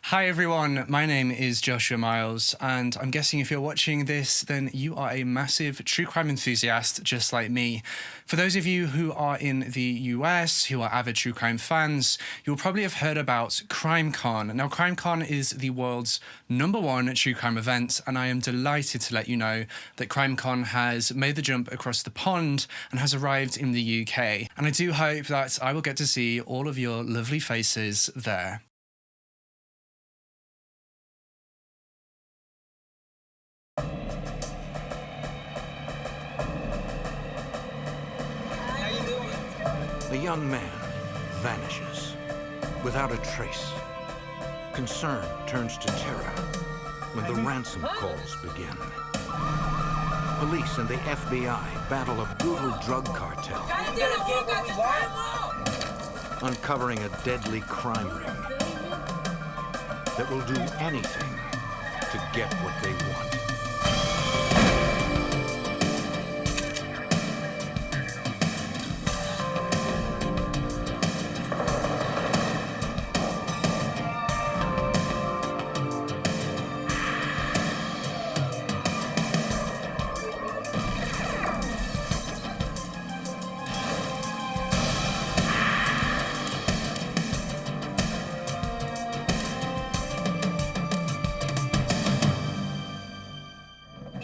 Hi everyone, my name is Joshua Miles, and I'm guessing if you're watching this, then you are a massive true crime enthusiast just like me. For those of you who are in the US, who are avid true crime fans, you'll probably have heard about CrimeCon. Now, CrimeCon is the world's #1 true crime event, and I am delighted to let you know that CrimeCon has made the jump across the pond and has arrived in the UK. And I do hope that I will get to see all of your lovely faces there. A young man vanishes without a trace. Concern turns to terror when the ransom calls begin. Police and the FBI battle a brutal drug cartel, uncovering a deadly crime ring that will do anything to get what they want.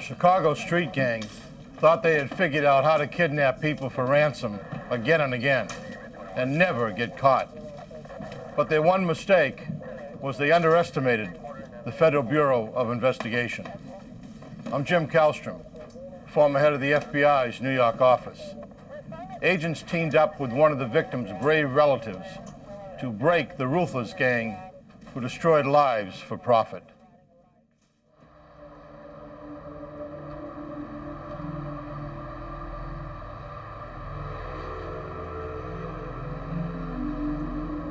Chicago street gang thought they had figured out how to kidnap people for ransom again and again and never get caught. But their one mistake was they underestimated the Federal Bureau of Investigation. I'm Jim Kallstrom, former head of the FBI's New York office. Agents teamed up with one of the victim's brave relatives to break the Ruthless gang who destroyed lives for profit.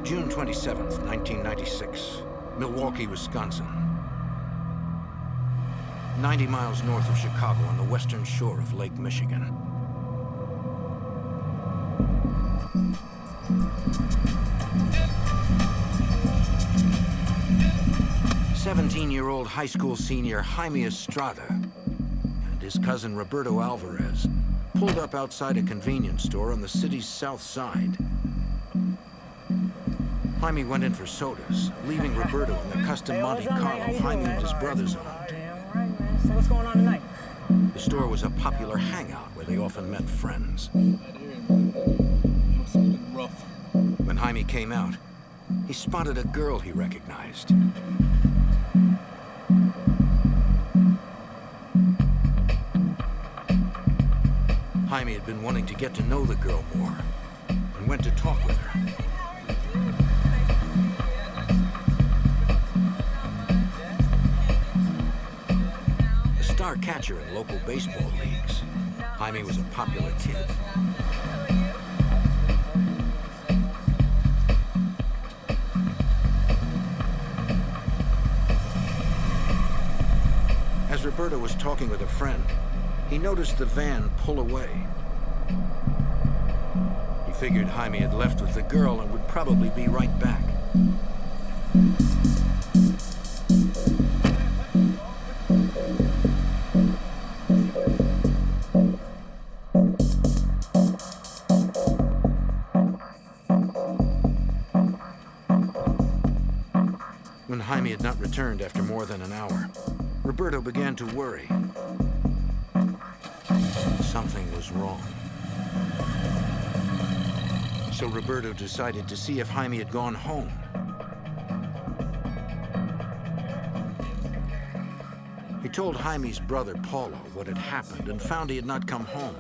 June 27th, 1996, Milwaukee, Wisconsin. 90 miles north of Chicago on the western shore of Lake Michigan. "17-year-old high school senior Jaime Estrada and his cousin Roberto Alvarez pulled up outside a convenience store on the city's south side. Jaime went in for sodas, leaving Roberto in the custom Monte Carlo Jaime and his brothers owned. Damn right, man. So what's going on tonight? The store was a popular hangout where they often met friends. When Jaime came out, he spotted a girl he recognized. Jaime had been wanting to get to know the girl more and went to talk with her. Star catcher in local baseball leagues, Jaime was a popular kid. As Roberto was talking with a friend, he noticed the van pull away. He figured Jaime had left with the girl and would probably be right back. When Jaime had not returned after more than an hour, Roberto began to worry. Something was wrong. So Roberto decided to see if Jaime had gone home. He told Jaime's brother, Paulo, what had happened and found he had not come home.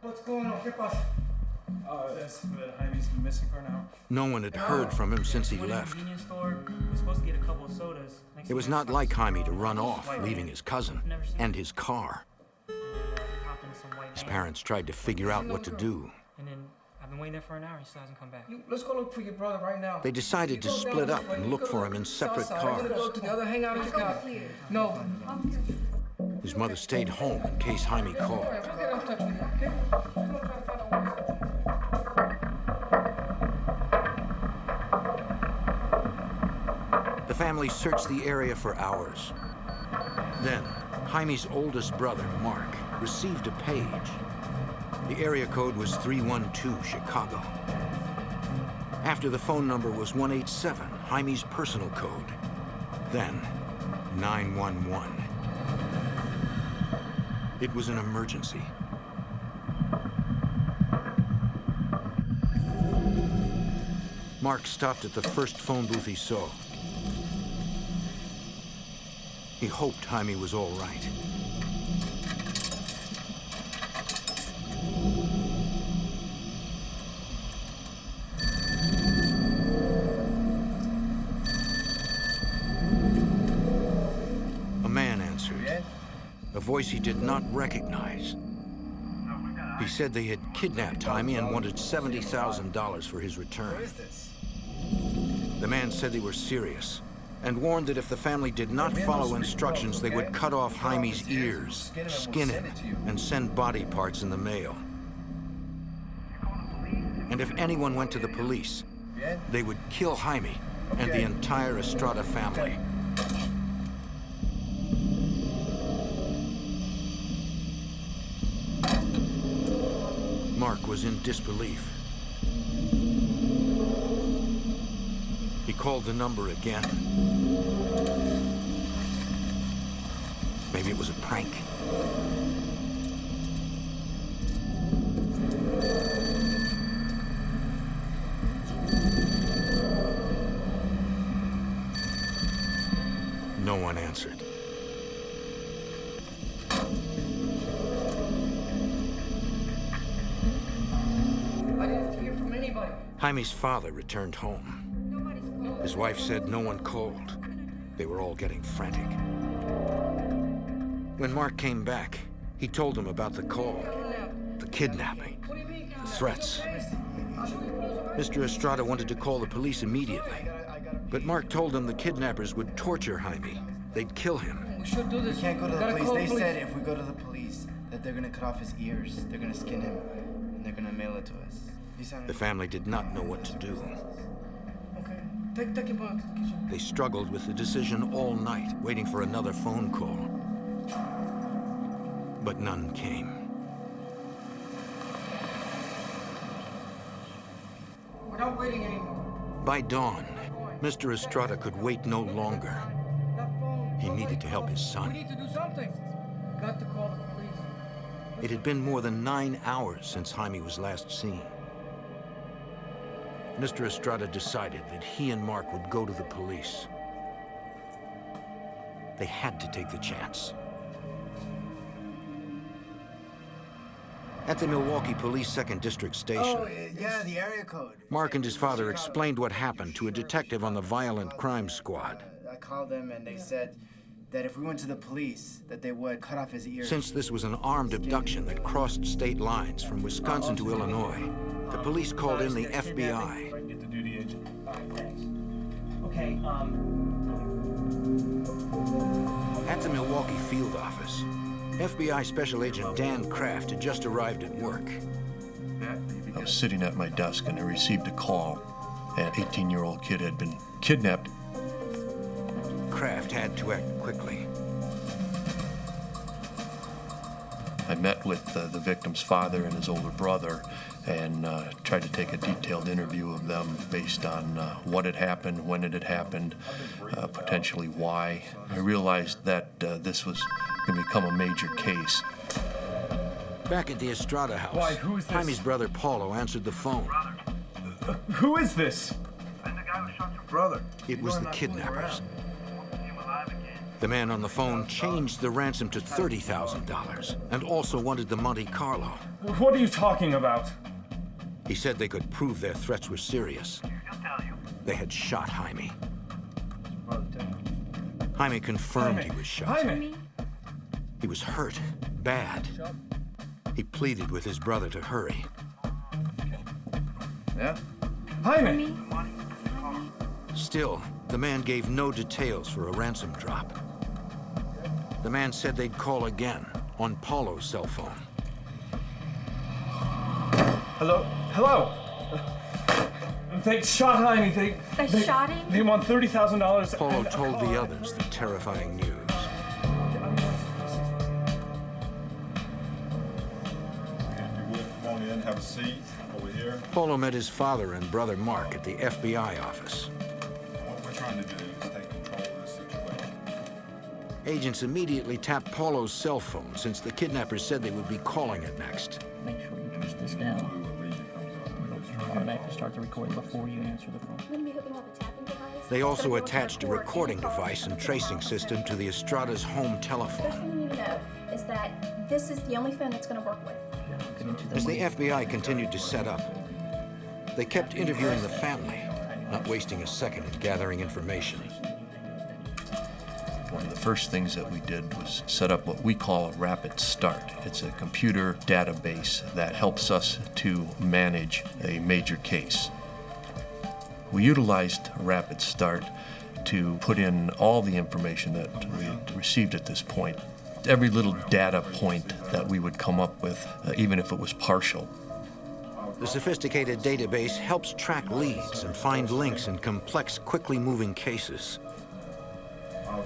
What's going on? ¿Qué pasa? Says that Jaime's been missing for now. No one had heard from him since he left. We're supposed to get a couple of sodas. It was not like Jaime to run off, leaving his cousin and his car. His parents tried to figure out what to do. And then I've been waiting there for an hour. He still hasn't come back. Let's go look for your brother right now. They decided to split up and look for him in separate cars. Go to the other hangout in Chicago. No. His mother stayed home in case Jaime called. We'll get in touch with you, okay? The family searched the area for hours. Then, Jaime's oldest brother, Mark, received a page. The area code was 312 Chicago. After the phone number was 187, Jaime's personal code. Then, 911. It was an emergency. Mark stopped at the first phone booth he saw. He hoped Jaime was all right. A man answered, a voice he did not recognize. He said they had kidnapped Jaime and wanted $70,000 for his return. The man said they were serious and warned that if the family did not follow instructions, they would cut off Jaime's ears, skin him, and send body parts in the mail. And if anyone went to the police, they would kill Jaime and the entire Estrada family. Mark was in disbelief. He called the number again. Maybe it was a prank. No one answered. I didn't hear from anybody. Jaime's father returned home. His wife said no one called. They were all getting frantic. When Mark came back, he told them about the call, the kidnapping, the threats. Mr. Estrada wanted to call the police immediately, but Mark told them the kidnappers would torture Jaime. They'd kill him. We should do this. We can't go to We the gotta police. call They police. said if we go to the police, that they're gonna cut off his ears, they're gonna skin him, and they're gonna mail it to us. The family did not know what to do. Okay. Take him back to the kitchen. They struggled with the decision all night, waiting for another phone call. But none came. We're not waiting anymore. By dawn, Mr. Estrada could wait no longer. That phone. He needed to help his We son. need to do something. Got to call the police. It had been more than 9 hours since Jaime was last seen. Mr. Estrada decided that he and Mark would go to the police. They had to take the chance. At the Milwaukee Police 2nd District Station, Oh, yeah, the area code. Mark and his father explained what happened to a detective on the Violent Crime Squad. I called them and they said that if we went to the police, that they would cut off his ears. Since this was an armed abduction that crossed state lines from Wisconsin to Illinois, the police called in the FBI. Get the duty agent. Okay, At the Milwaukee field office, FBI Special Agent Dan Kraft had just arrived at work. I was sitting at my desk and I received a call. An 18-year-old kid had been kidnapped. Kraft had to act quickly. I met with the victim's father and his older brother and tried to take a detailed interview of them based on what had happened, when it had happened, potentially why. I realized that this was going to become a major case. Back at the Estrada house, Why, who is this? Jaime's brother Paulo answered the phone. Who is this? Brother. It was the kidnappers. The man on the phone changed the ransom to $30,000 and also wanted the Monte Carlo. What are you talking about? He said they could prove their threats were serious. They had shot Jaime. Jaime confirmed he was shot. Jaime! He was hurt, bad. He pleaded with his brother to hurry. Yeah? Jaime! Still, the man gave no details for a ransom drop. The man said they'd call again on Paulo's cell phone. Hello? Hello? They shot Jaime. They shot him? They want $30,000. Polo told the others the terrifying news. Come on in, have a seat over here. Polo met his father and brother Mark at the FBI office. What we're trying to do is take control of this situation. Agents immediately tapped Polo's cell phone since the kidnappers said they would be calling it next. Make sure you push this down. Automatically start the recording before you answer the phone. We're gonna be hooking up a tapping device. They also It's gonna go attached a to our report recording and call device and the tracing system to the Estrada's home First telephone. thing you need to know is that this is the only phone it's gonna work with. Get into As the FBI continued to set up, they kept interviewing the family, not wasting a second in gathering information. One of the first things that we did was set up what we call a rapid start. It's a computer database that helps us to manage a major case. We utilized rapid start to put in all the information that we had received at this point. Every little data point that we would come up with, even if it was partial. The sophisticated database helps track leads and find links in complex, quickly moving cases.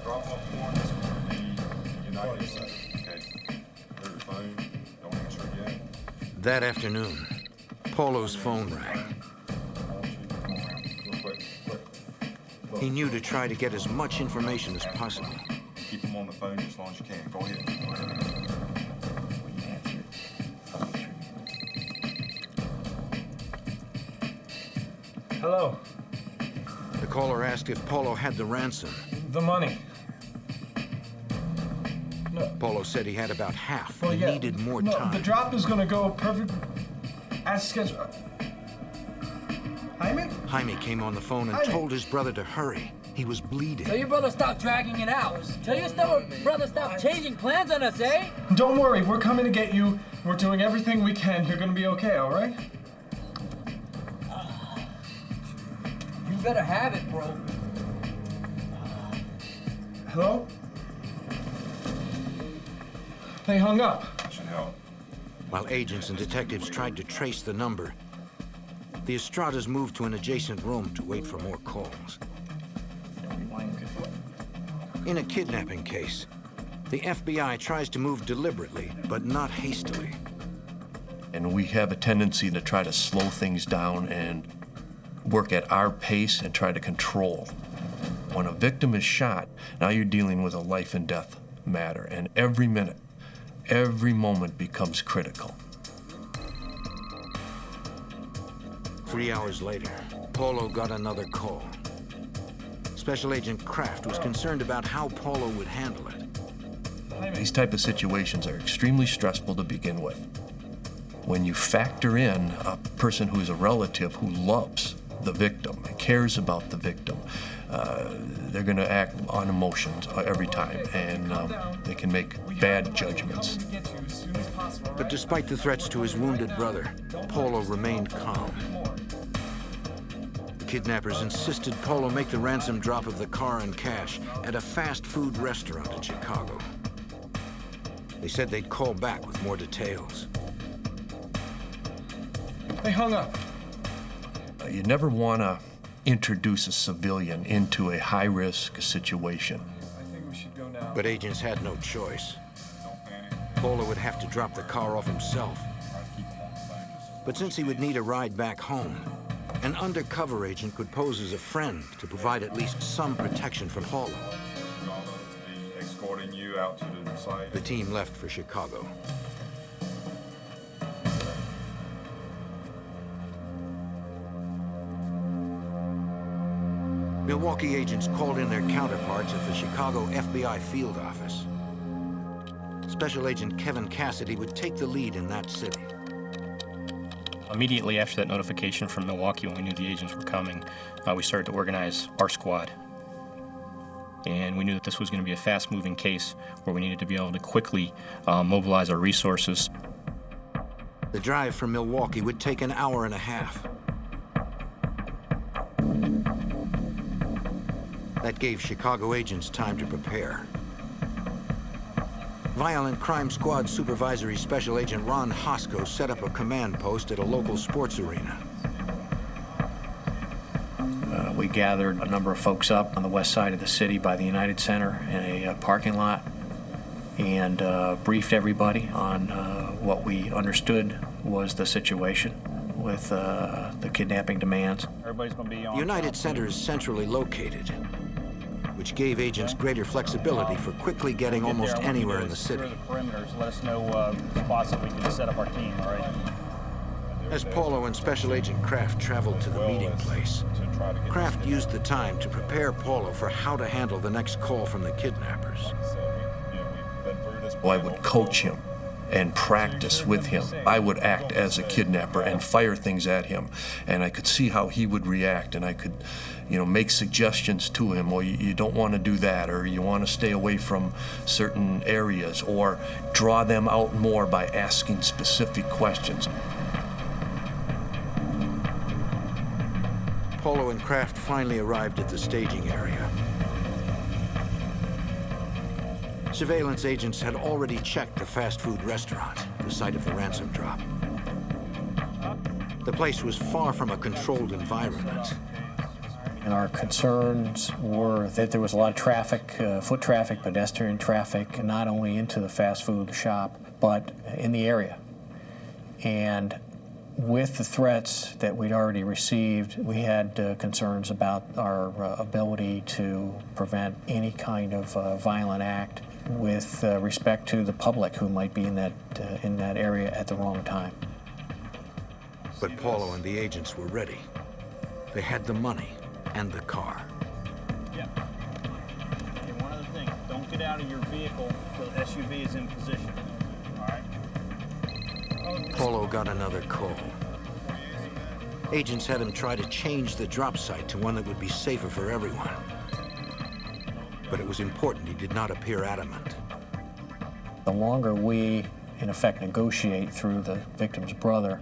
Drop off warrants from the United States. Okay. There's the phone. Don't answer it yet. That afternoon, Polo's phone rang. Real quick. He knew to try to get as much information as possible. Keep them on the phone as long as you can. Go ahead. Hello. The caller asked if Polo had the ransom. The money. No. Polo said he had about half. Well, He yeah. needed more No, time. the drop is gonna go perfect as scheduled. Jaime? Jaime came on the phone and Jaime. told his brother to hurry. He was bleeding. Tell your brother stop dragging it out. Tell your brother stop changing plans on us, eh? Don't worry, we're coming to get you. We're doing everything we can. You're gonna be okay, all right? You better have it, bro. Hello? They hung up. That should help. While agents and detectives tried to trace the number, the Estradas moved to an adjacent room to wait for more calls. In a kidnapping case, the FBI tries to move deliberately, but not hastily. And we have a tendency to try to slow things down and work at our pace and try to control. When a victim is shot, now you're dealing with a life and death matter, and every minute, every moment becomes critical. 3 hours later, Polo got another call. Special Agent Kraft was concerned about how Polo would handle it. These type of situations are extremely stressful to begin with. When you factor in a person who is a relative who loves the victim, cares about the victim, they're going to act on emotions every time, and they can make bad judgments. But despite the threats to his wounded brother, Polo remained calm. Kidnappers insisted Polo make the ransom drop of the car and cash at a fast food restaurant in Chicago. They said they'd call back with more details. They hung up. You never want to introduce a civilian into a high-risk situation. I think we should go now. But agents had no choice. Polo would have to drop the car off himself. But since he would need a ride back home, an undercover agent could pose as a friend to provide at least some protection from Polo. Escorting you out to the site. The team left for Chicago. Milwaukee agents called in their counterparts at the Chicago FBI field office. Special Agent Kevin Cassidy would take the lead in that city. Immediately after that notification from Milwaukee, when we knew the agents were coming, we started to organize our squad. And we knew that this was going to be a fast-moving case where we needed to be able to quickly mobilize our resources. The drive from Milwaukee would take an hour and a half. That gave Chicago agents time to prepare. Violent Crime Squad Supervisory Special Agent Ron Hosko set up a command post at a local sports arena. We gathered a number of folks up on the west side of the city by the United Center in a parking lot and briefed everybody on what we understood was the situation with the kidnapping demands. Everybody's going to be on. The United Center is centrally located, which gave agents greater flexibility for quickly getting almost anywhere in the city. The perimeters, let us know spots that we can set up our team, all right? As Paulo and Special Agent Kraft traveled to the meeting place, Kraft used the time to prepare Paulo for how to handle the next call from the kidnappers. I would coach him and practice with him. I would act as a kidnapper and fire things at him, and I could see how he would react, and I could, make suggestions to him. Well, you don't want to do that, or you want to stay away from certain areas, or draw them out more by asking specific questions. Paulo and Kraft finally arrived at the staging area. Surveillance agents had already checked the fast food restaurant, the site of the ransom drop. The place was far from a controlled environment. And our concerns were that there was a lot of traffic, foot traffic, pedestrian traffic, not only into the fast food shop, but in the area. And with the threats that we'd already received, we had concerns about our ability to prevent any kind of violent act with respect to the public who might be in that area at the wrong time. But Paulo and the agents were ready. They had the money and the car. Yeah. And one other thing, don't get out of your vehicle until the SUV is in position. All right? Paulo got another call. Agents had him try to change the drop site to one that would be safer for everyone. But it was important he did not appear adamant. The longer we, in effect, negotiate through the victim's brother,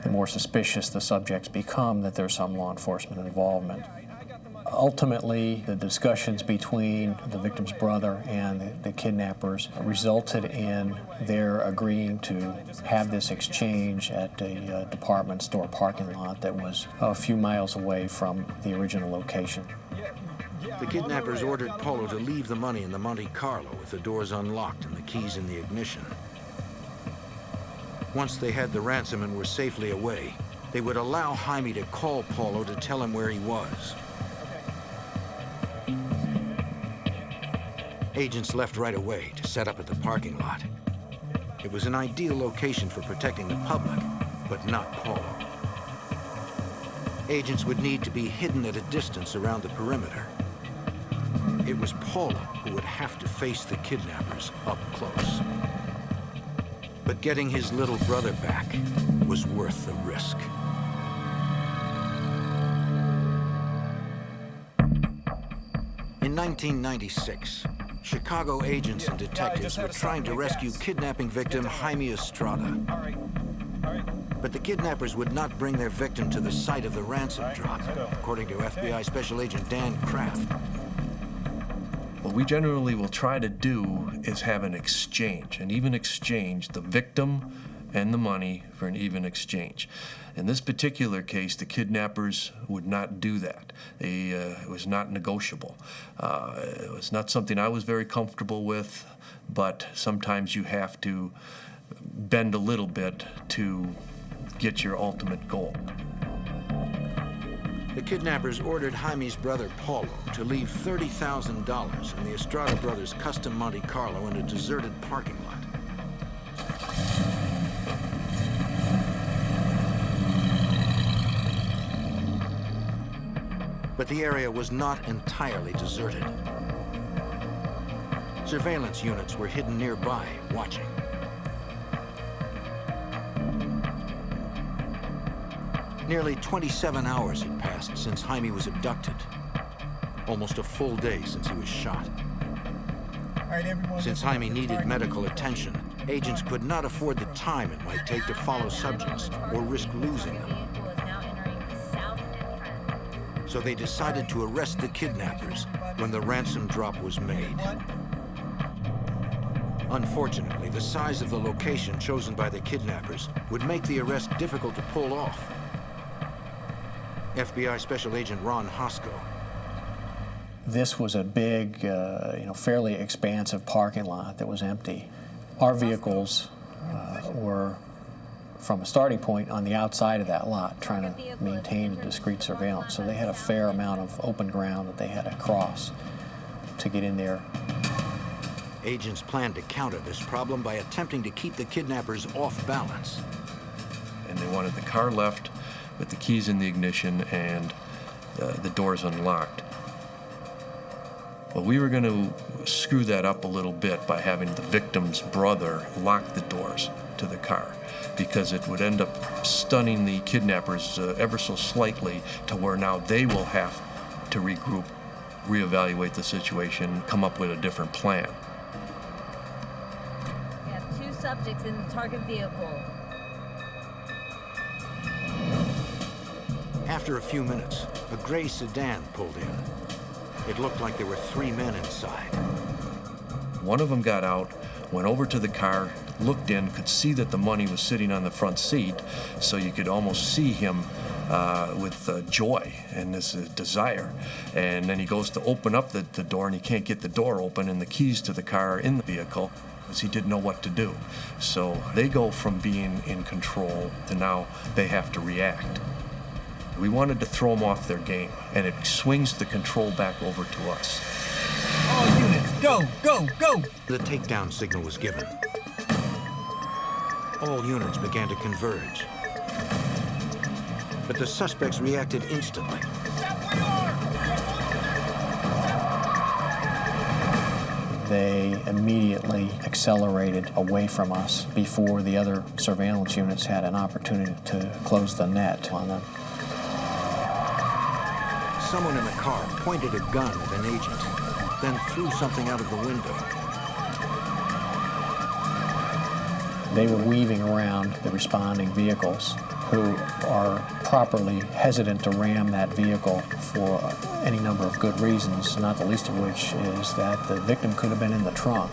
the more suspicious the subjects become that there's some law enforcement involvement. Ultimately, the discussions between the victim's brother and the kidnappers resulted in their agreeing to have this exchange at a department store parking lot that was a few miles away from the original location. The kidnappers ordered Paulo to leave the money in the Monte Carlo with the doors unlocked and the keys in the ignition. Once they had the ransom and were safely away, they would allow Jaime to call Paulo to tell him where he was. Agents left right away to set up at the parking lot. It was an ideal location for protecting the public, but not Paulo. Agents would need to be hidden at a distance around the perimeter. It was Paulo who would have to face the kidnappers up close. But getting his little brother back was worth the risk. In 1996, Chicago agents and detectives were trying to rescue kidnapping victim Jaime Estrada. But the kidnappers would not bring their victim to the site of the ransom drop, according to FBI Special Agent Dan Kraft. What we generally will try to do is have an exchange, an even exchange, the victim and the money for an even exchange. In this particular case, the kidnappers would not do that. It was not negotiable. It was not something I was very comfortable with, but sometimes you have to bend a little bit to get your ultimate goal. The kidnappers ordered Jaime's brother Paulo to leave $30,000 in the Estrada brothers' custom Monte Carlo in a deserted parking lot. But the area was not entirely deserted. Surveillance units were hidden nearby, watching. Nearly 27 hours had passed since Jaime was abducted. Almost a full day since he was shot. Since Jaime needed medical attention, agents could not afford the time it might take to follow subjects or risk losing them. So they decided to arrest the kidnappers when the ransom drop was made. Unfortunately, the size of the location chosen by the kidnappers would make the arrest difficult to pull off. FBI Special Agent Ron Hosko. This was a big, fairly expansive parking lot that was empty. Our vehicles were, from a starting point, on the outside of that lot, trying to maintain discreet surveillance. So they had a fair amount of open ground that they had to cross to get in there. Agents planned to counter this problem by attempting to keep the kidnappers off balance. And they wanted the car left with the keys in the ignition and the doors unlocked. Well, we were going to screw that up a little bit by having the victim's brother lock the doors to the car, because it would end up stunning the kidnappers ever so slightly to where now they will have to regroup, reevaluate the situation, come up with a different plan. We have 2 subjects in the target vehicle. After a few minutes, a gray sedan pulled in. It looked like there were 3 men inside. One of them got out, went over to the car, looked in, could see that the money was sitting on the front seat, so you could almost see him with joy and this desire. And then he goes to open up the door, and he can't get the door open, and the keys to the car are in the vehicle, because he didn't know what to do. So they go from being in control to now they have to react. We wanted to throw them off their game, and it swings the control back over to us. All units, go, go, go! The takedown signal was given. All units began to converge. But the suspects reacted instantly. They immediately accelerated away from us before the other surveillance units had an opportunity to close the net on them. Someone in the car pointed a gun at an agent, then threw something out of the window. They were weaving around the responding vehicles, who are properly hesitant to ram that vehicle for any number of good reasons, not the least of which is that the victim could have been in the trunk.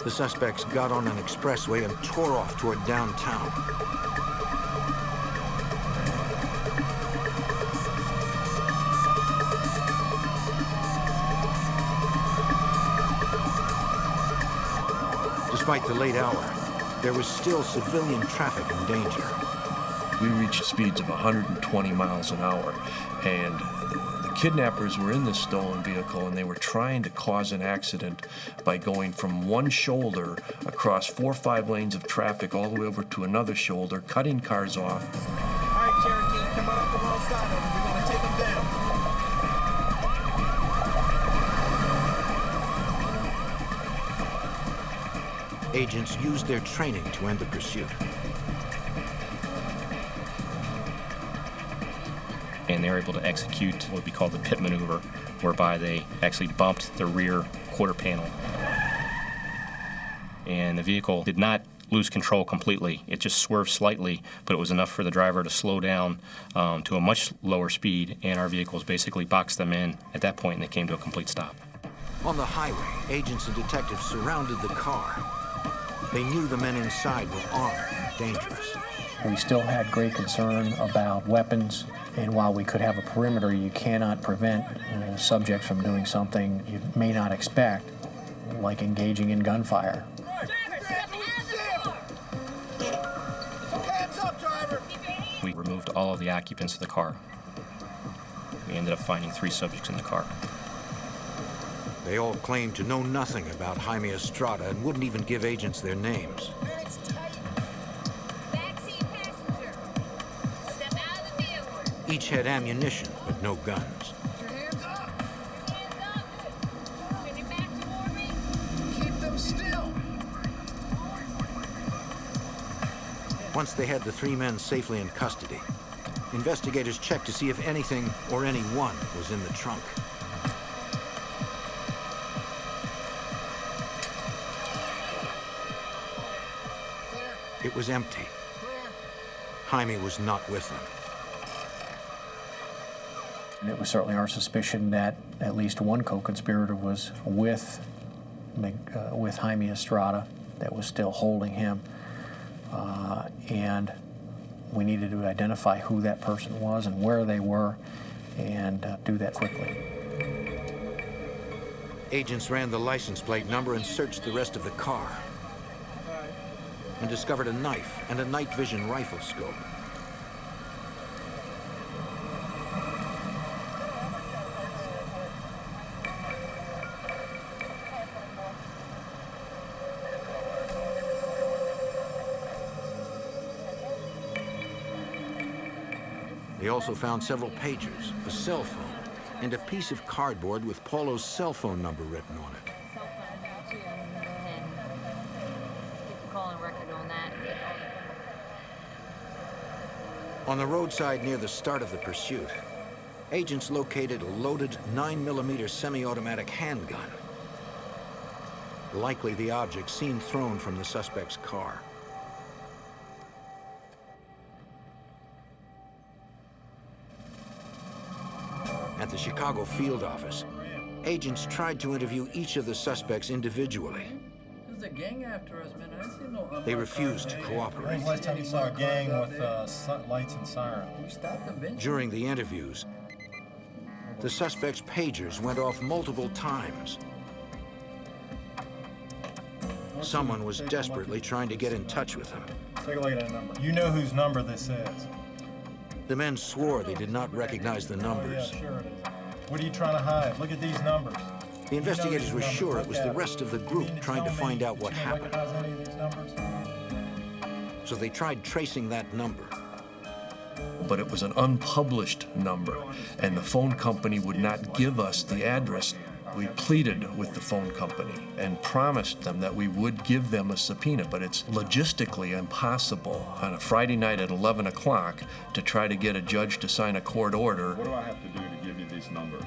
The suspects got on an expressway and tore off toward downtown. Despite the late hour, there was still civilian traffic in danger. We reached speeds of 120 miles an hour, and the kidnappers were in this stolen vehicle, and they were trying to cause an accident by going from one shoulder across 4 or 5 lanes of traffic all the way over to another shoulder, cutting cars off. All right, Cherokee, come on up the wrong side of them. We're going to take them down. Agents used their training to end the pursuit. And they were able to execute what we call the pit maneuver, whereby they actually bumped the rear quarter panel. And the vehicle did not lose control completely. It just swerved slightly, but it was enough for the driver to slow down to a much lower speed, and our vehicles basically boxed them in at that point, and they came to a complete stop. On the highway, agents and detectives surrounded the car. They knew the men inside were armed and dangerous. We still had great concern about weapons, and while we could have a perimeter, you cannot prevent subjects from doing something you may not expect, like engaging in gunfire. We removed all of the occupants of the car. We ended up finding 3 subjects in the car. They all claimed to know nothing about Jaime Estrada and wouldn't even give agents their names. Each had ammunition, but no guns. Keep them still. Once they had the 3 men safely in custody, investigators checked to see if anything or anyone was in the trunk. It was empty. Jaime was not with them. And it was certainly our suspicion that at least one co-conspirator was with Jaime Estrada, that was still holding him. And We needed to identify who that person was and where they were, and do that quickly. Agents ran the license plate number and searched the rest of the car, and discovered a knife and a night vision rifle scope. They also found several pagers, a cell phone, and a piece of cardboard with Paulo's cell phone number written on it. Cell phone now too, and keep the calling record on that. On the roadside near the start of the pursuit, agents located a loaded 9mm semi-automatic handgun. Likely the object seen thrown from the suspect's car. At the Chicago field office, agents tried to interview each of the suspects individually. There's a gang after us, man. I see no. They refused to cooperate. When's the last time you saw a gang with lights and sirens? We stopped eventually. During the interviews, the suspect's pagers went off multiple times. Someone was desperately trying to get in touch with them. Take a look at that number. You know whose number this is. The men swore they did not recognize the numbers. Yeah, sure it is. What are you trying to hide? Look at these numbers. The investigators were sure it was the rest of the group trying to find out what happened. So they tried tracing that number. But it was an unpublished number, and the phone company would not give us the address. We pleaded with the phone company and promised them that we would give them a subpoena, but it's logistically impossible on a Friday night at 11 o'clock to try to get a judge to sign a court order. What do I have to do to give you these numbers?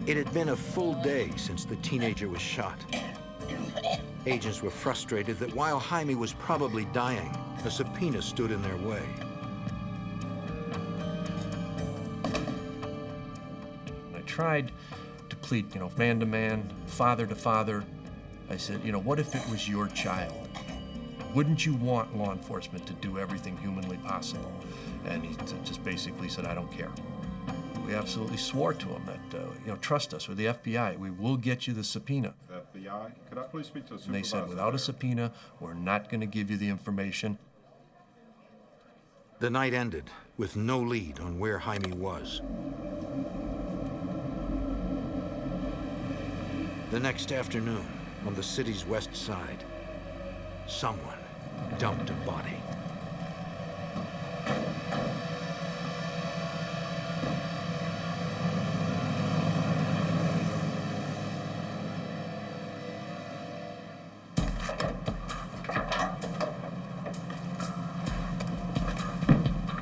It had been a full day since the teenager was shot. Agents were frustrated that while Jaime was probably dying, a subpoena stood in their way. Tried to plead, man to man, father to father. I said, what if it was your child? Wouldn't you want law enforcement to do everything humanly possible? And he just basically said, I don't care. We absolutely swore to him that, trust us, with the FBI, we will get you the subpoena. FBI? Could I please speak to a supervisor? And they said, without a subpoena, we're not going to give you the information. The night ended with no lead on where Jaime was. The next afternoon, on the city's west side, someone dumped a body.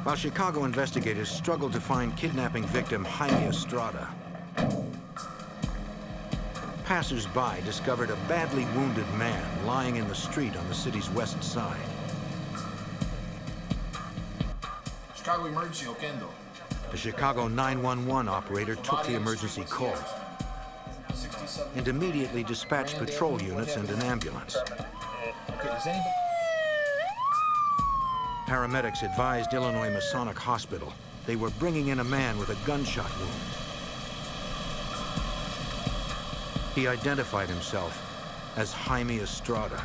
While Chicago investigators struggled to find kidnapping victim Jaime Estrada, passers-by discovered a badly wounded man lying in the street on the city's west side. Chicago emergency, Oquendo. A Chicago 911 operator took the emergency call and immediately dispatched patrol units and an ambulance. Paramedics advised Illinois Masonic Hospital they were bringing in a man with a gunshot wound. He identified himself as Jaime Estrada.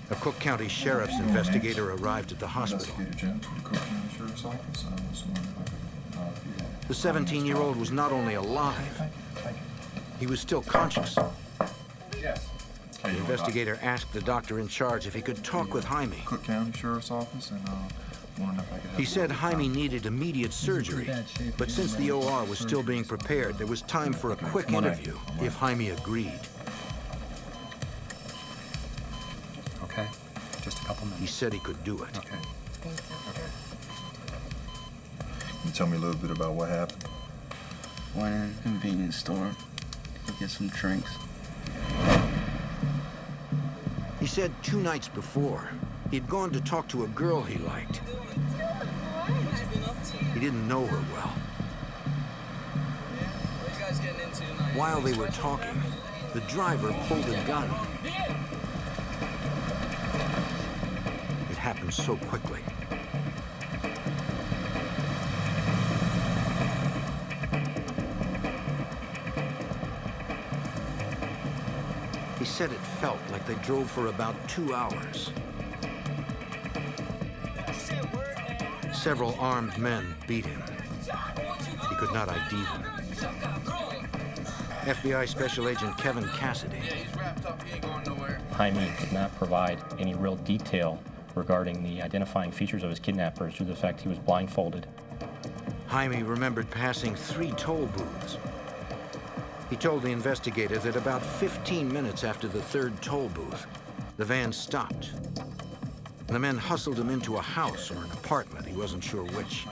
A Cook County Sheriff's investigator arrived at the hospital. The 17-year-old was not only alive, he was still conscious. Yes. The investigator asked the doctor in charge if he could talk with Jaime. Cook County Sheriff's Office, and He said Jaime needed immediate surgery, but since the OR was still being prepared, there was time for a quick interview if Jaime agreed. Okay, just a couple minutes. He said he could do it. Okay. Can you tell me a little bit about what happened? Went in a convenience store to get some drinks. He said 2 nights before, he'd gone to talk to a girl he liked. He didn't know her well. While they were talking, The driver pulled a gun. It happened so quickly. He said it felt like they drove for about 2 hours. Several armed men beat him. He could not ID them. FBI Special Agent Kevin Cassidy. Jaime did not provide any real detail regarding the identifying features of his kidnappers due to the fact he was blindfolded. Jaime remembered passing 3 toll booths. He told the investigator that about 15 minutes after the 3rd toll booth, the van stopped. The men hustled him into a house or an apartment, he wasn't sure which.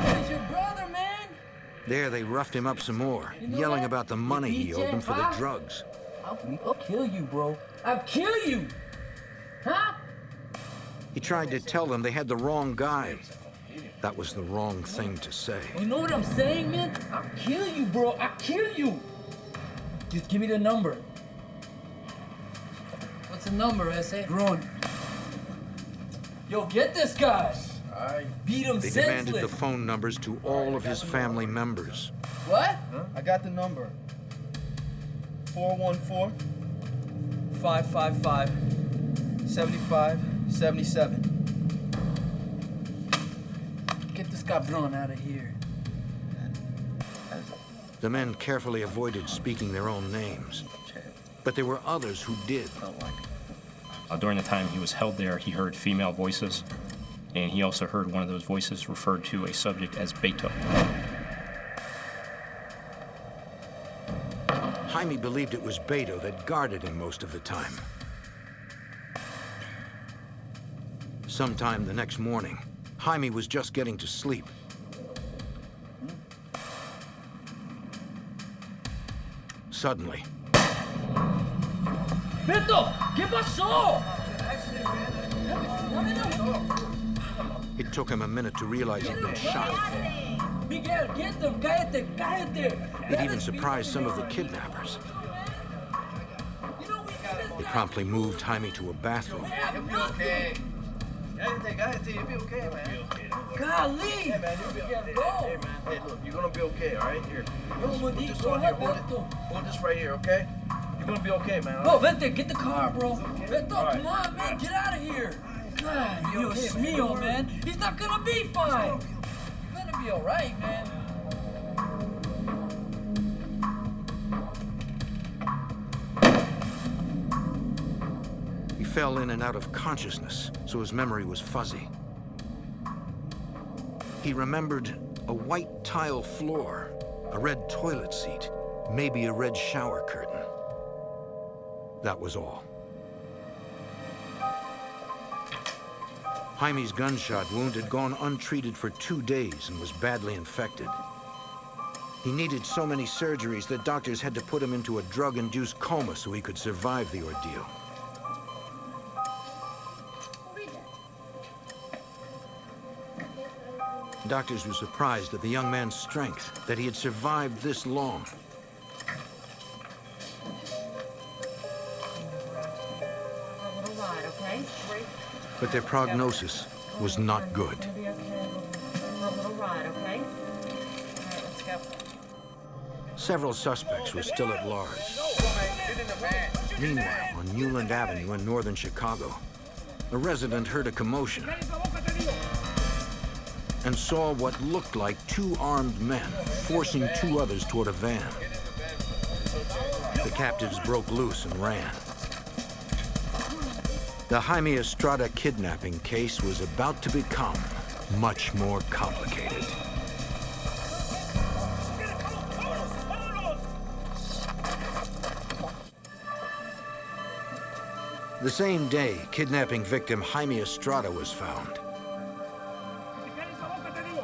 It's your brother, man. There they roughed him up some more, yelling about the money he owed them for the drugs. I'll kill you, bro. I'll kill you. Huh? He tried to tell them they had the wrong guy. That was the wrong thing to say. You know what I'm saying, man? I'll kill you, bro. I'll kill you. Just give me the number. What's the number, S.A.? Run. Yo, get this guy. I beat him They senseless. demanded the phone numbers to all of his family members. What? Huh? I got the number. 414-555-7577. Get this guy Braun out of here. The men carefully avoided speaking their own names, but there were others who did. During the time he was held there, he heard female voices, and he also heard one of those voices referred to a subject as Beto. Jaime believed it was Beto that guarded him most of the time. Sometime the next morning, Jaime was just getting to sleep. Suddenly, Beto, ¿qué pasó? it took him a minute to realize he'd been shot. Miguel, get them. Cállate, cállate. It even surprised some of the kidnappers. They promptly moved Jaime to a bathroom. You'll be okay. Cállate, you'll be okay, man. Golly. Hey, man, you'll be okay. Hey, man. Hey, look, you're gonna be okay, all right? Here. Put this go on here. ahead, Hold this right here, okay? You're gonna be okay, man. Bro, Vente, get the car, bro. Beto, All right. come on, man. Get out of here. God, Dios mío, man. He's not gonna be fine. He's gonna be all right, man. He fell in and out of consciousness, so his memory was fuzzy. He remembered a white tile floor, a red toilet seat, maybe a red shower curtain. That was all. Jaime's gunshot wound had gone untreated for 2 days and was badly infected. He needed so many surgeries that doctors had to put him into a drug-induced coma so he could survive the ordeal. Doctors were surprised at the young man's strength, that he had survived this long. But their prognosis was not good. Several suspects were still at large. Meanwhile, on Newland Avenue in northern Chicago, a resident heard a commotion and saw what looked like 2 armed men forcing 2 others toward a van. The captives broke loose and ran. The Jaime Estrada kidnapping case was about to become much more complicated. The same day, kidnapping victim Jaime Estrada was found.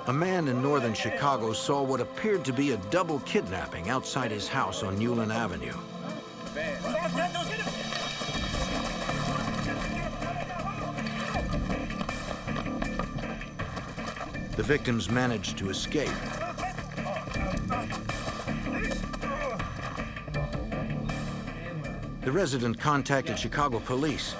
A man in northern Chicago saw what appeared to be a double kidnapping outside his house on Newland Avenue. The victims managed to escape. The resident contacted Chicago police,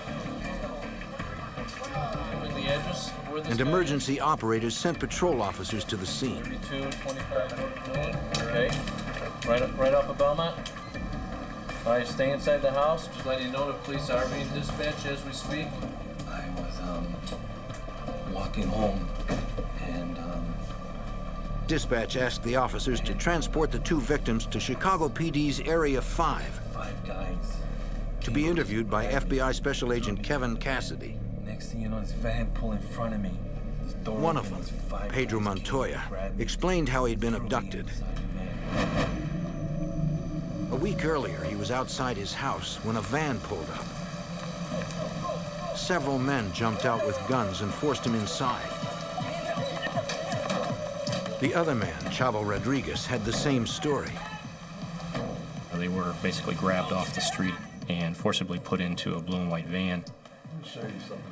The address where this and guy emergency operators sent patrol officers to the scene. is? 3225 North Moon. Okay. Right off of Belmont. All right, stay inside the house. Just letting you know the police are being dispatched as we speak. I was walking home and Dispatch asked the officers to transport the two victims to Chicago PD's Area 5 5 guys. to be interviewed by FBI Special Agent Kevin Cassidy. Next thing you know, this van pulled in front of me. This door One of opened, them, these 5 Pedro guys Montoya, grabbed me, explained how he'd been threw me abducted. inside the van. A week earlier, he was outside his house when a van pulled up. Several men jumped out with guns and forced him inside. The other man, Chavo Rodriguez, had the same story. They were basically grabbed off the street and forcibly put into a blue and white van.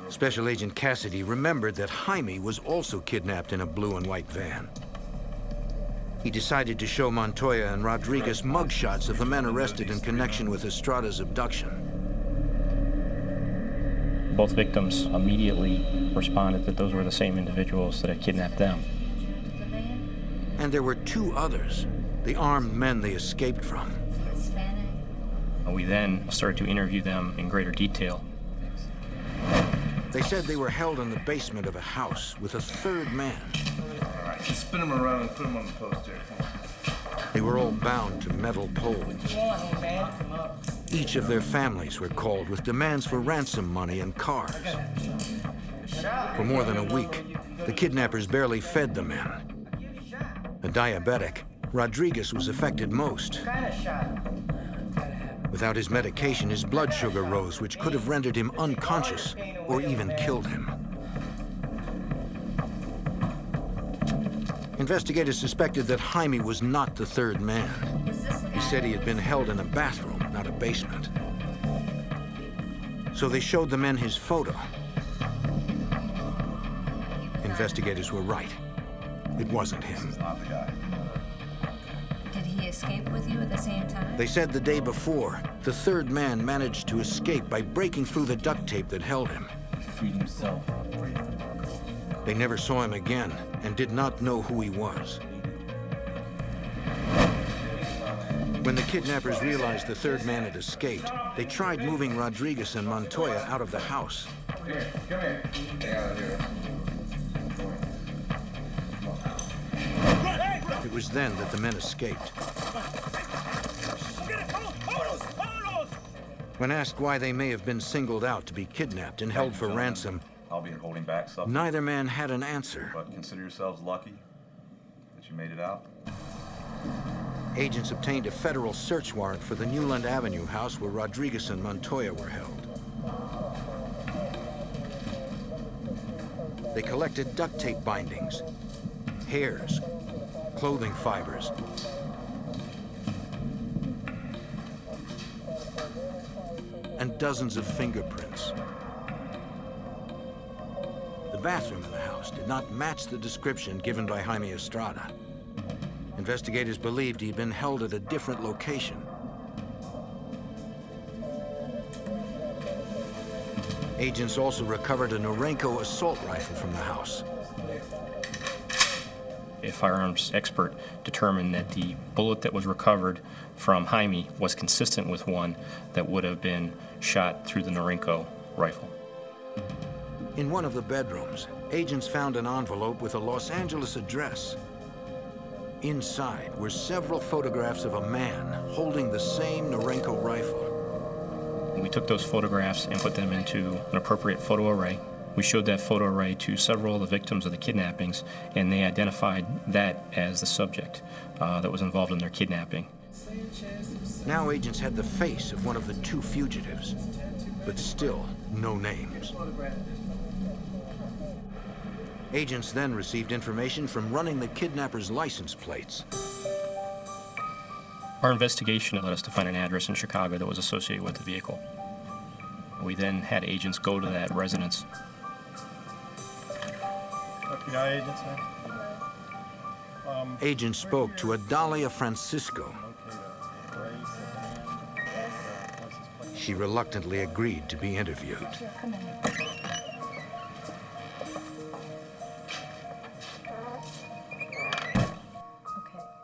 Special Agent Cassidy remembered that Jaime was also kidnapped in a blue and white van. He decided to show Montoya and Rodriguez mugshots of the men arrested in connection with Estrada's abduction. Both victims immediately responded that those were the same individuals that had kidnapped them. And there were two others, the armed men they escaped from. We then started to interview them in greater detail. They said they were held in the basement of a house with a third man. All right, just spin them around and put them on the post here. They were all bound to metal poles. Each of their families were called with demands for ransom money and cars. For more than a week, the kidnappers barely fed the men. A diabetic, Rodriguez was affected most. Without his medication, his blood sugar rose, which could have rendered him unconscious or even killed him. Investigators suspected that Jaime was not the third man. He said he had been held in a bathroom, not a basement. So they showed the men his photo. Investigators were right. It wasn't him. Did he escape with you at the same time? They said the day before, the third man managed to escape by breaking through the duct tape that held him. He freed himself. They never saw him again and did not know who he was. When the kidnappers realized the third man had escaped, they tried moving Rodriguez and Montoya out of the house. Come here. Get out of here. It was then that the men escaped. When asked why they may have been singled out to be kidnapped and held for ransom, Albeit holding back something. neither man had an answer. But consider yourselves lucky that you made it out. Agents obtained a federal search warrant for the Newland Avenue house where Rodriguez and Montoya were held. They collected duct tape bindings, hairs, clothing fibers, and dozens of fingerprints. The bathroom in the house did not match the description given by Jaime Estrada. Investigators believed he'd been held at a different location. Agents also recovered a Norenko assault rifle from the house. A firearms expert determined that the bullet that was recovered from Jaime was consistent with one that would have been shot through the Norenko rifle. In one of the bedrooms, agents found an envelope with a Los Angeles address. Inside were several photographs of a man holding the same Norenko rifle. We took those photographs and put them into an appropriate photo array. We showed that photo array to several of the victims of the kidnappings, and they identified that as the subject that was involved in their kidnapping. Now agents had the face of one of the two fugitives, but still no names. Agents then received information from running the kidnappers' license plates. Our investigation led us to find an address in Chicago that was associated with the vehicle. We then had agents go to that residence. FBI agents, man. Agents spoke to Adalia Francisco. She reluctantly agreed to be interviewed. Here, come in.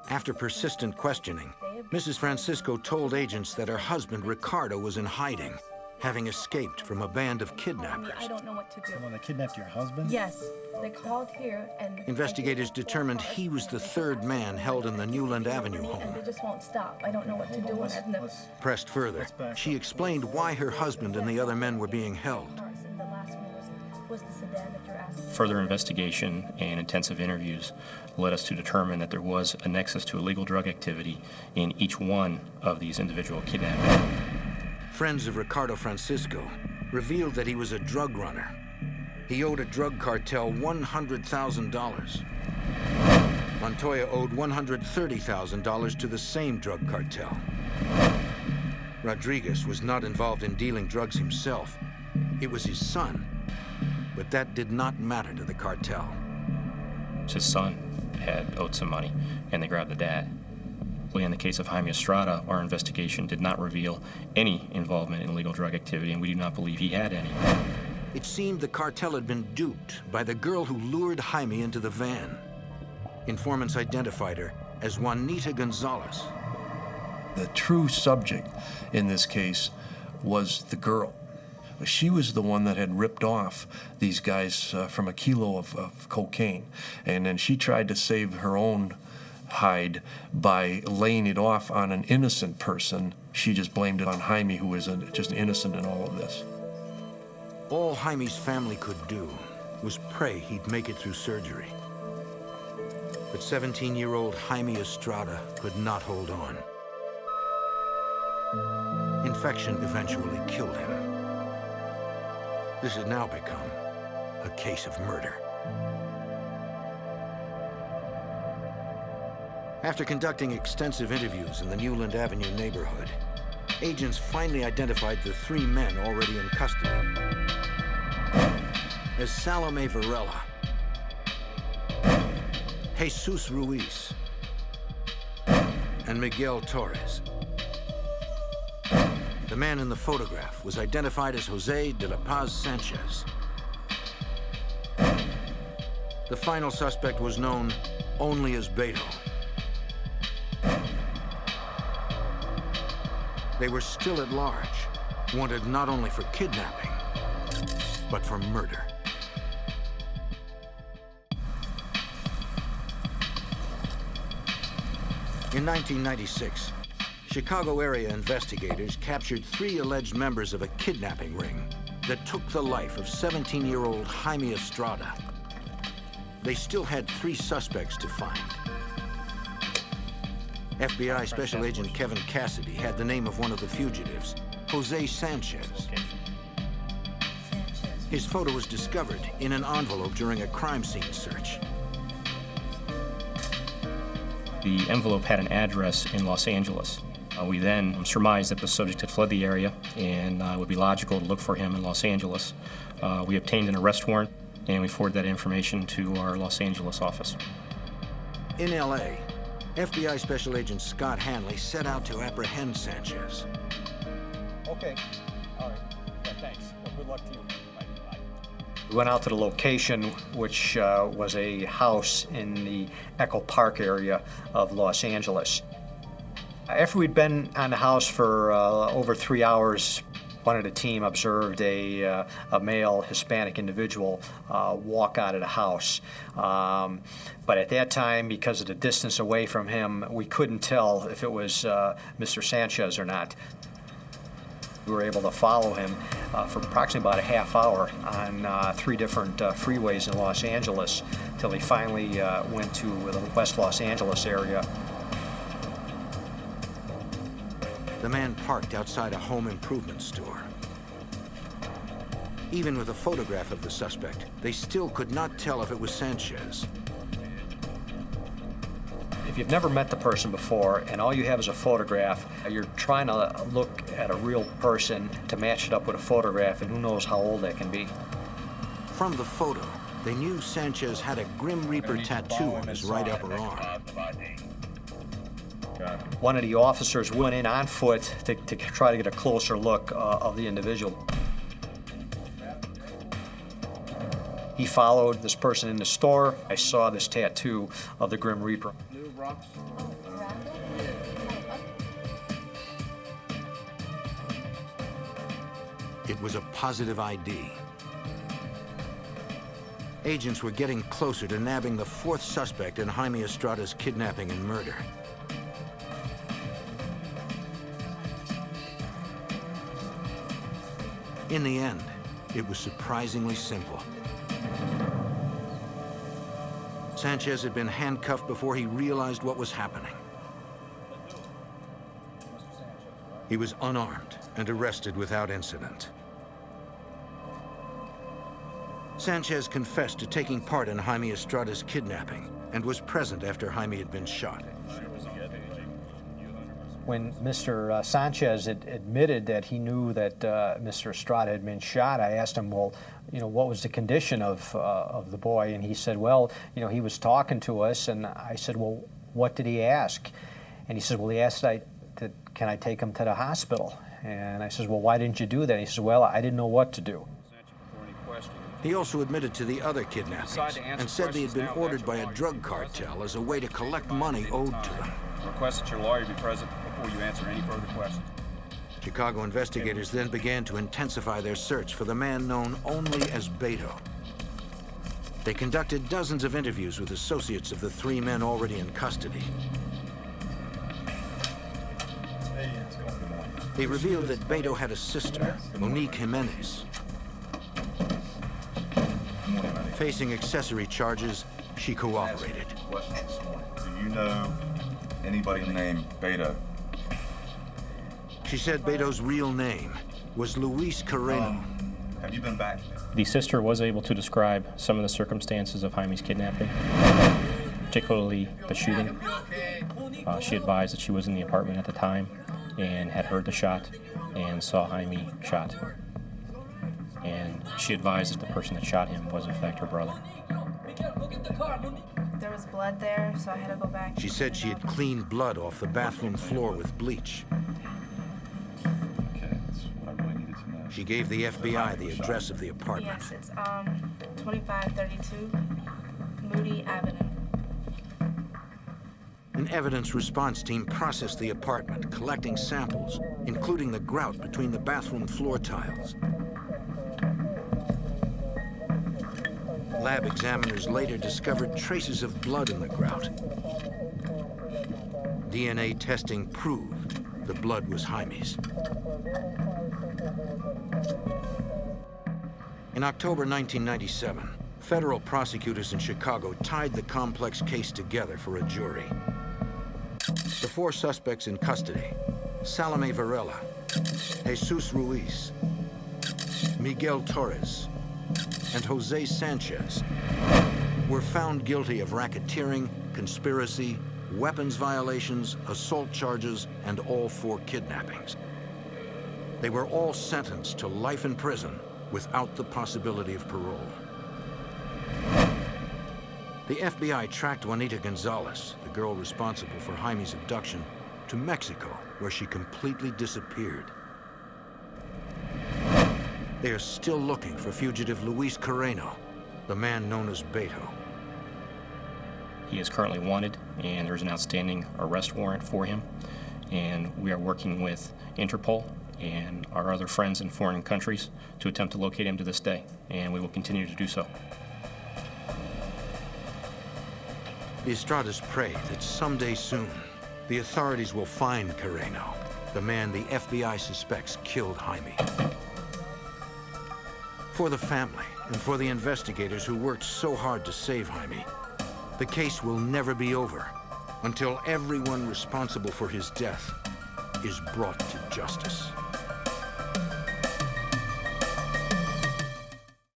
After persistent questioning, Mrs. Francisco told agents that her husband, Ricardo, was in hiding, having escaped from a band of kidnappers. I don't know what to do. Someone that kidnapped your husband? Yes. They called here and... Investigators determined he was the third man held in the Newland Avenue And home. they just won't stop. I don't know what to do. And I've never... Pressed further, she explained why her husband and the other men were being held. And the last one was the sedan that you're asking. Further investigation and intensive interviews led us to determine that there was a nexus to illegal drug activity in each one of these individual kidnappings. Friends of Ricardo Francisco revealed that he was a drug runner. He owed a drug cartel $100,000. Montoya owed $130,000 to the same drug cartel. Rodriguez was not involved in dealing drugs himself. It was his son. But that did not matter to the cartel. His son had owed some money, and they grabbed the dad. In the case of Jaime Estrada, our investigation did not reveal any involvement in illegal drug activity, and we do not believe he had any. It seemed the cartel had been duped by the girl who lured Jaime into the van. Informants identified her as Juanita Gonzalez. The true subject in this case was the girl. She was the one that had ripped off these guys from a kilo of cocaine, and then she tried to save her own hide by laying it off on an innocent person. She just blamed it on Jaime, who was just innocent in all of this. All Jaime's family could do was pray he'd make it through surgery. But 17-year-old Jaime Estrada could not hold on. Infection eventually killed him. This has now become a case of murder. After conducting extensive interviews in the Newland Avenue neighborhood, agents finally identified the three men already in custody as Salome Varela, Jesus Ruiz, and Miguel Torres. The man in the photograph was identified as Jose de la Paz Sanchez. The final suspect was known only as Beto. They were still at large, wanted not only for kidnapping, but for murder. In 1996, Chicago area investigators captured 3 alleged members of a kidnapping ring that took the life of 17-year-old Jaime Estrada. They still had 3 suspects to find. FBI Special Agent Kevin Cassidy had the name of one of the fugitives, Jose Sanchez. His photo was discovered in an envelope during a crime scene search. The envelope had an address in Los Angeles. We then surmised that the subject had fled the area, and it would be logical to look for him in Los Angeles. We obtained an arrest warrant, and we forwarded that information to our Los Angeles office. In LA, FBI Special Agent Scott Hanley set out to apprehend Sanchez. Okay. All right. Yeah, thanks. Well, good luck to you. Bye. We went out to the location, which was a house in the Echo Park area of Los Angeles. After we'd been on the house for over 3 hours, one of the team observed a male Hispanic individual walk out of the house. But at that time, because of the distance away from him, we couldn't tell if it was Mr. Sanchez or not. We were able to follow him for approximately about a half hour on 3 different freeways in Los Angeles till he finally went to the West Los Angeles area. The man parked outside a home improvement store. Even with a photograph of the suspect, they still could not tell if it was Sanchez. If you've never met the person before and all you have is a photograph, you're trying to look at a real person to match it up with a photograph, and who knows how old that can be. From the photo, they knew Sanchez had a Grim Reaper tattoo on his right upper arm. One of the officers went in on foot to try to get a closer look of the individual. He followed this person in the store. I saw this tattoo of the Grim Reaper. It was a positive ID. Agents were getting closer to nabbing the fourth suspect in Jaime Estrada's kidnapping and murder. In the end, it was surprisingly simple. Sanchez had been handcuffed before he realized what was happening. He was unarmed and arrested without incident. Sanchez confessed to taking part in Jaime Estrada's kidnapping and was present after Jaime had been shot. When Mr. Sanchez admitted that he knew that Mr. Estrada had been shot, I asked him, well, you know, what was the condition of the boy? And he said, well, you know, he was talking to us, and I said, well, what did he ask? And he said, well, he asked, can I take him to the hospital? And I said, well, why didn't you do that? And he said, well, I didn't know what to do. He also admitted to the other kidnappings and said they had been ordered by a drug cartel as a way to collect money owed to them. Request that your lawyer be present before you answer any further questions. Chicago investigators then began to intensify their search for the man known only as Beto. They conducted dozens of interviews with associates of the three men already in custody. They revealed that Beto had a sister, Monique Jimenez. Facing accessory charges, she cooperated. Do you know anybody named Beto? She said Beto's real name was Luis Carreno. Have you been back? The sister was able to describe some of the circumstances of Jaime's kidnapping, particularly the shooting. She advised that she was in the apartment at the time and had heard the shot and saw Jaime shot. And she advised that the person that shot him was in fact her brother. There was blood there, so I had to go back. She said she had cleaned blood off the bathroom floor with bleach. She gave the FBI the address of the apartment. Yes, it's 2532 Moody Avenue. An evidence response team processed the apartment, collecting samples, including the grout between the bathroom floor tiles. Lab examiners later discovered traces of blood in the grout. DNA testing proved the blood was Jaime's. In October 1997, federal prosecutors in Chicago tied the complex case together for a jury. The four suspects in custody, Salome Varela, Jesus Ruiz, Miguel Torres, and Jose Sanchez, were found guilty of racketeering, conspiracy, weapons violations, assault charges, and all four kidnappings. They were all sentenced to life in prison without the possibility of parole. The FBI tracked Juanita Gonzalez, the girl responsible for Jaime's abduction, to Mexico, where she completely disappeared. They are still looking for fugitive Luis Carreno, the man known as Beto. He is currently wanted, and there's an outstanding arrest warrant for him. And we are working with Interpol and our other friends in foreign countries to attempt to locate him to this day, and we will continue to do so. The Estradas pray that someday soon, the authorities will find Carreno, the man the FBI suspects killed Jaime. For the family and for the investigators who worked so hard to save Jaime, the case will never be over until everyone responsible for his death is brought to justice.